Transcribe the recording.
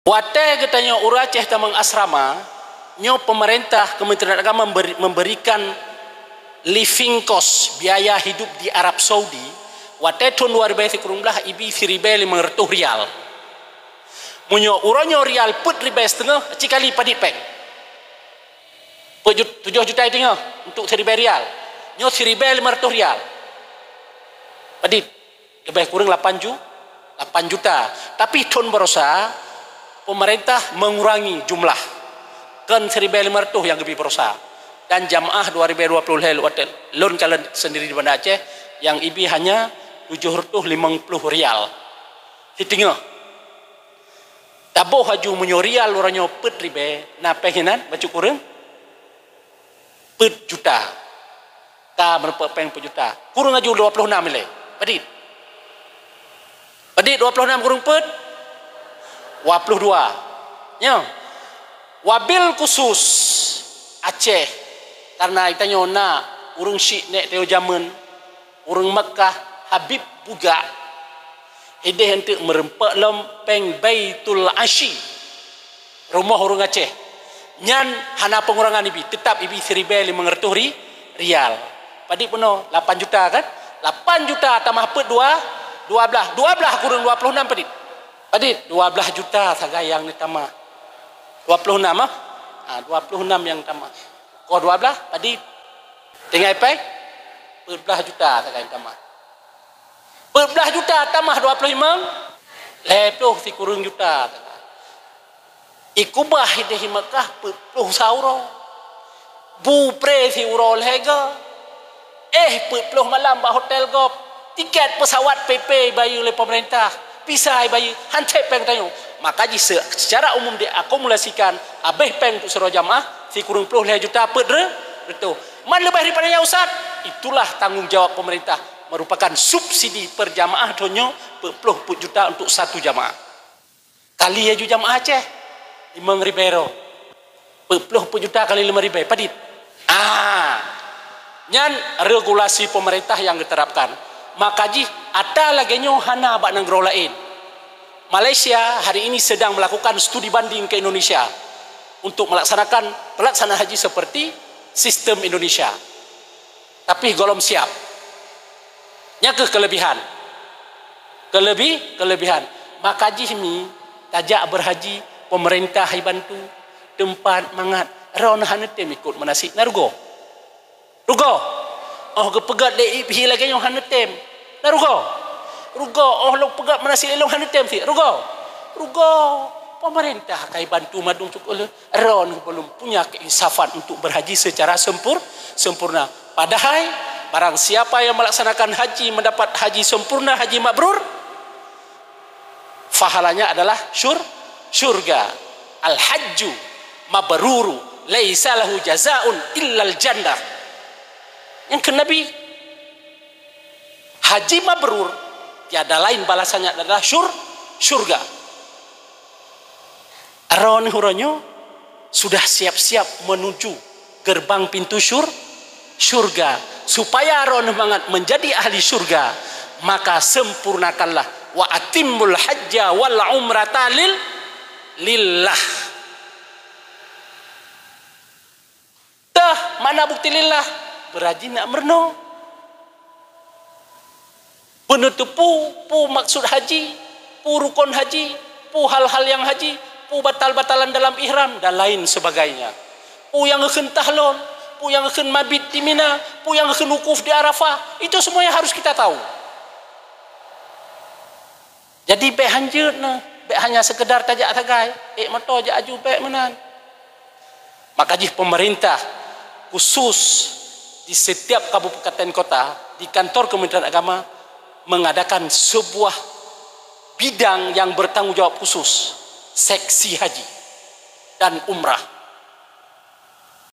Wate katanya ura Aceh tamang asrama, nyo pemerintah Kementerian Agama memberikan living cost, biaya hidup di Arab Saudi. Wate tahun 2013 ibi firibel mengertuh rial. Munyo uronyo rial put ribe setengah cikali padit peng. 7 juta itu untuk seribe rial. Nyo seribe 500 rial. Padit lebih kurang 8 juta. Tapi tahun berosa pemerintah mengurangi jumlah kan 1.500 yang lebih berosa. Dan jamaah 2020 lon kalian sendiri di Banda Aceh yang ibi hanya 750 rial. Hitingnya tabuh haju munyo rial orangnya pet ribe na pengenan baca kurang pet juta ka berapa peng pet juta kurang haju 26 ile padit 26 kurang pet 22 nya wabil khusus Aceh karena itanya na urang syik nek teo zaman urang Mekah Habib buga hideh hentik merempak lempeng Baitul Ashi rumah orang Aceh nyan hana pengurangan ibi tetap ibi 1.500 rial padi penuh 8 juta kan 8 juta tambah pet 12 kurang 26 padi 12 juta sagayang ni tambah 26 26 yang tambah kau 12 padi tinggal pay 12 juta sagayang tambah 12 juta tambah 25 lepuh si kurang juta ikubah hidehi Mekah 10 sauro bu pre si urol hega 10 malam ba hotel gop tiket pesawat PP bayu oleh pemerintah pisai bayu hantai peng tayo maka secara umum diakumulasikan abeh peng untuk seluruh jamaah si kurang 10 juta betul man lebih daripada Ustaz itulah tanggung jawab pemerintah merupakan subsidi per jamaah donyo 10 juta untuk satu jamaah kali ya jamaah Aceh 5.000 euro 10 juta kali 5.000 padit nyan regulasi pemerintah yang diterapkan maka ada lagi nyo hana bak negara lain Malaysia hari ini sedang melakukan studi banding ke Indonesia untuk melaksanakan pelaksanaan haji seperti sistem Indonesia tapi golom siap nya kelebihan maka jihmi tajak berhaji pemerintah hai bantu tempat mangat ron hanetem ikut manasik narugo oh kepegat le ibi lagi yang hanetem narugo oh lo pegat manasik le hanetem si rugo pemerintah kai bantu madung cukul ron belum punya keinsafan untuk berhaji secara sempurna padahal barang siapa yang melaksanakan haji mendapat haji sempurna, haji mabrur, pahalanya adalah syurga. Al-hajju mabruru laisa lahu jazaun illal jannah. Yang ke Nabi haji mabrur tiada lain balasannya adalah syurga. Aron huronyo sudah siap-siap menuju gerbang pintu syurga. Supaya aron menjadi ahli syurga maka sempurnakanlah wa atimmul hajja wal umrata lillah. Mana bukti lillah berhaji nak merno penutup pu maksud haji pu rukun haji pu hal-hal yang haji pu batal-batalan dalam ihram dan lain sebagainya pu yang tahlul pu yang akan mabit di Mina, pu yang akan wukuf di Arafah, itu semuanya harus kita tahu. Jadi be hanjut nah, be hanya sekedar tajak tagai, mato ja aju be menan. Maka pemerintah khusus di setiap kabupaten kota, di kantor Kementerian Agama mengadakan sebuah bidang yang bertanggung jawab khusus, seksi haji dan umrah.